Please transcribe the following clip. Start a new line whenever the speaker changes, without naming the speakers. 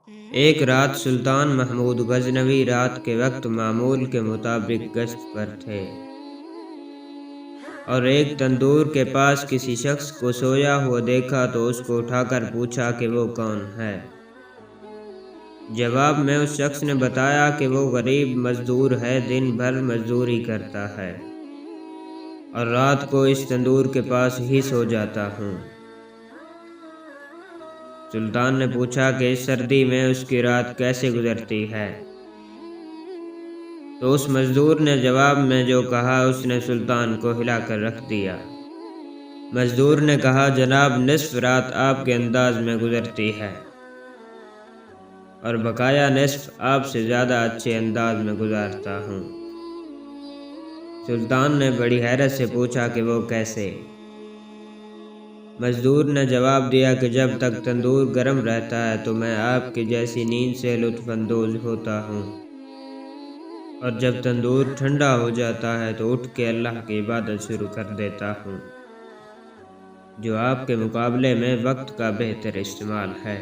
ایک رات سلطان محمود غزنوی رات کے وقت معمول کے مطابق گشت پر تھے اور ایک تندور کے پاس کسی شخص کو سویا ہوا دیکھا تو اس کو اٹھا کر پوچھا کہ وہ کون ہے۔ جواب میں اس شخص نے بتایا کہ وہ غریب مزدور ہے، دن بھر مزدوری کرتا ہے اور رات کو اس تندور کے پاس ہی سو جاتا ہوں۔ سلطان نے پوچھا کہ اس سردی میں اس کی رات کیسے گزرتی ہے؟ تو اس مزدور نے جواب میں جو کہا اس نے سلطان کو ہلا کر رکھ دیا۔ مزدور نے کہا جناب نصف رات آپ کے انداز میں گزرتی ہے اور بقایا نصف آپ سے زیادہ اچھے انداز میں گزارتا ہوں۔ سلطان نے بڑی حیرت سے پوچھا کہ وہ کیسے؟ مزدور نے جواب دیا کہ جب تک تندور گرم رہتا ہے تو میں آپ کی جیسی نیند سے لطف اندوز ہوتا ہوں اور جب تندور ٹھنڈا ہو جاتا ہے تو اٹھ کے اللہ کی عبادت شروع کر دیتا ہوں، جو آپ کے مقابلے میں وقت کا بہتر استعمال ہے۔